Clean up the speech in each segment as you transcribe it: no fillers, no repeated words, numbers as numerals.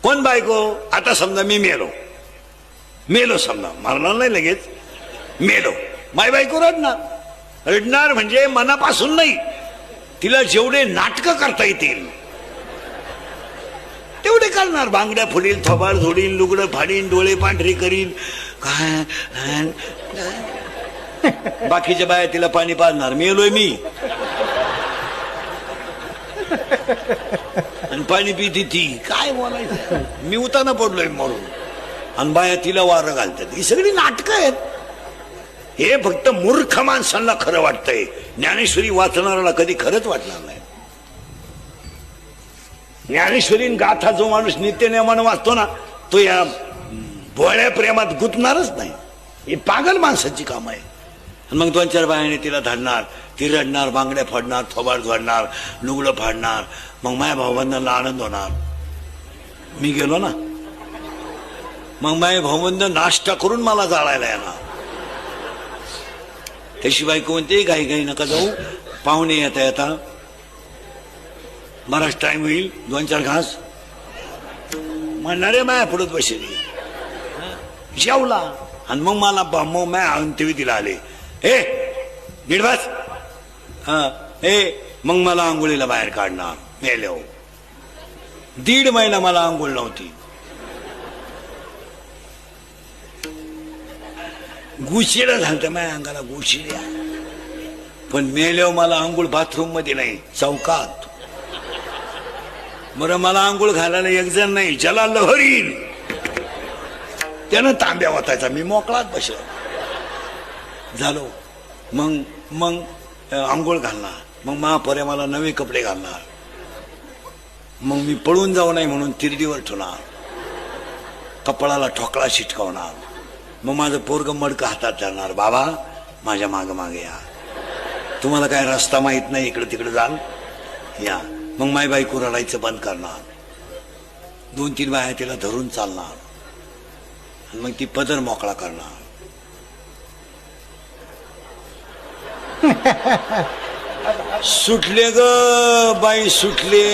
कोण बायको? आता समजा मी मेलो समजा, मरणार नाही लगेच, मेलो, माय बायको रडणार म्हणजे मनापासून नाही, तिला जेवढे नाटकं करता येतील तेवढे करणार. बांगड्या फुलील, थोबाड झोडील, लुगडं फाडीन, डोळे पांढरे करीन, काय बाकीच्या बाया तिला पाणी पाजणार. मेलोय मी आणि पाणी पिती ती, काय बोलायचं. मी उताना पडलोय मरून आणि बाया तिला वारं घालतात. ही सगळी नाटकं आहेत. हे फक्त मूर्ख माणसांना खरं वाटतंय. ज्ञानेश्वरी वाचणाऱ्याला कधी खरंच वाटणार नाही. ज्ञानेश्वरी गाथा जो माणूस नित्यनेमानं वाचतो ना, तो या भोळ्या प्रेमात गुंतणारच नाही. हे पागल माणसाची काम आहे. मग 2-4 बायाने तिला धाडणार, ती रडणार, बांगड्या फाडणार, थोबाड झोडणार, लुगडं फाडणार. मग माझ्या भाऊबंधांना आनंद होणार, मी गेलो ना. मग माझे भाऊबंध नाश्ता करून मला जाळायला येणार. त्याची बायको म्हणते घाई घाई नका जाऊ, पाहुणे येता येता बराच टाइम होईल, 2-4 घास म्हणणारे माया पुढत बसली. जेवला आणि मग मला मग माया अंत्यवी तिला आले, ए नीट बस. मग मला आंघोळीला बाहेर काढणार. मेले 1.5 महिना मला आंघोळ नव्हती. गुशिड्या झालत्या माझ्या अंगाला, गुशिड्या. पण मेल्यावर मला आंघोळ बाथरूम मध्ये नाही, चौकात. बरं, मला आंघोळ घालायला एक जण नाही, ज्याला लहरीन त्यानं तांब्या वाचायचा, मी मोकळात बसलो झालो. मग आंघोळ घालणार, मग महापर्या मला नवे कपडे घालणार. मग मी पळून जाऊ नाही म्हणून तिरडीवर ठेवणार, कपाळाला ठोकळा शिटकावणार. मग माझं पोरग मडकं हातात धरणार, बाबा माझ्या माग मागे या, तुम्हाला काय रस्ता माहित नाही, इकडे तिकडे जाल या. मग माय बायको रडायचं बंद करणार. 2-3 बाया तिला धरून चालणार आणि मग ती पदर मोकळा करणार. सुटले ग बाई सुटले,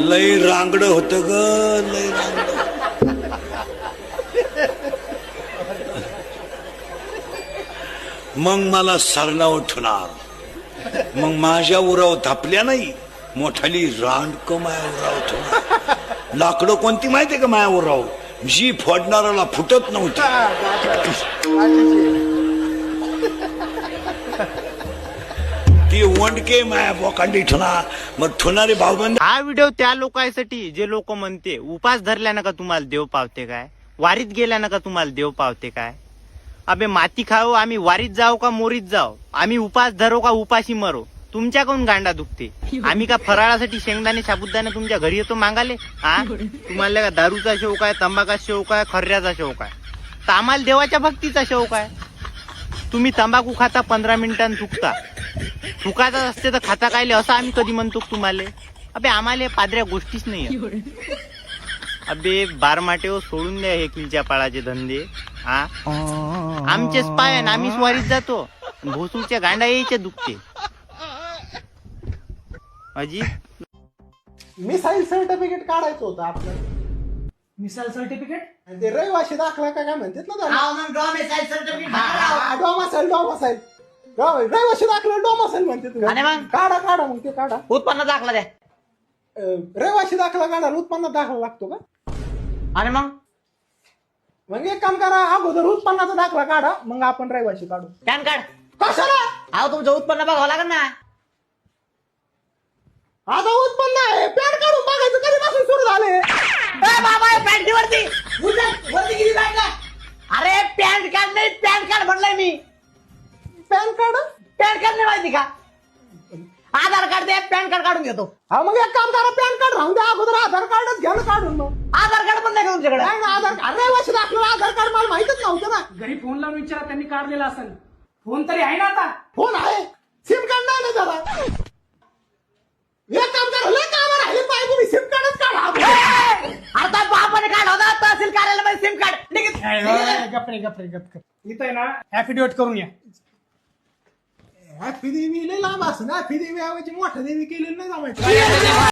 लय रांगड होत ग, लय रांगड. मग मला सरला उठणार. मग माझ्या उराव थापल्या नाही, मोठाली रांडक माया उराव उठणार. लाकडं कोणती माहितीये का माया उराव, जी फोडणाऱ्याला फुटत नव्हती. ती वंडके माया बोकांडी ठुणार. मग ठुणारे भाऊबंद. हा व्हिडिओ त्या लोकांसाठी जे लोक म्हणते उपास धरल्यानं का तुम्हाला देव पावते काय, वारीत गेल्यानं का तुम्हाला देव पावते काय. अबे माती खाओ, आम्ही वारीत जाऊ का मोरीत जाऊ, आम्ही उपास धरो का उपाशी मरो, तुमच्याकडून गांडा दुखते. आम्ही का फराळासाठी शेंगदाणे साबुदाणे तुमच्या घरी येतो मागाले. हा, तुम्हाला का दारूचा शौक आहे, तंबाखाचा शौक आहे, खर्याचा शौक आहे, तर आम्हाला देवाच्या भक्तीचा शौक आहे. तुम्ही तंबाखू खाता, 15 मिनिटांनी थुकता. थुकायचं असते तर खाता कायले असं आम्ही कधी म्हणतो तुम्हाला. अबे आम्हाला पादऱ्या गोष्टीच नाही. अबे बारमाटेव सोडून द्या हे किलच्या पाळाचे धंदे. हा, आमचेच पाय आणि आम्ही स्वारीत जातो, भोसूच्या गांडा यायचे दुखते. अजी मिसाईल सर्टिफिकेट काढायचं होतं आपलं. मिसाईल सर्टिफिकेट, ते रहिवाशी दाखला काय म्हणतात ना, डॉमिसाईल सर्टिफिकेट. डोमासाईल रहिवाशी दाखला डोमासाईल म्हणते. आणि मग? काढा मग ते काढा. उत्पन्न दाखला द्या. रहिवाशी दाखला काढायला उत्पन्न दाखला लागतो का? आणि मग एक काम करा, अगोदर उत्पन्नाचा दाखला काढा, मग आपण रहिवाशी काढू. Pan card. कशाला? अहो तुमचं उत्पन्न बघावं लागेल ना. आता उत्पन्न आहे, पॅन काढून बघायचं कधीपासून सुरू झाले. बाबा पॅन्ट वरती वरती किती पॅन्ट. अरे पॅन कार्ड नाही, पॅन कार्ड म्हणलंय मी. पॅन कार्ड नाही माहिती का? आधार कार्ड दे, पॅन कार्ड काढून घेतो. हा, मग एक काम करा, पॅन कार्ड राहून द्या, अगोदर आधार कार्डच घ्या ना काढून. मग आधार कार्ड पण नाही का तुमच्याकडे? नाही ना, आधार कार्ड रहिवाशी दाखला, आधार कार्ड मला माहितच नव्हतं ना. घरी फोन लावून विचारा, त्यांनी काढलेला असेल. फोन तरी आहे ना आता? फोन आहे, सिम कार्ड नाही ना जरा. एक काम करा, लय काम राहिले पाहिजे, तुम्ही सिम कार्डच काढा. आता बापाने काढ होता तहसील कार्यालयामध्ये सिम कार्ड. गप्रे इथं आहे ना, ऍफिडेविट करून या. हॅपी देवी लय लांब असं ना, हॅपी देवी ऐवजी मोठ्या देवी केलेलं नाही जमायचं.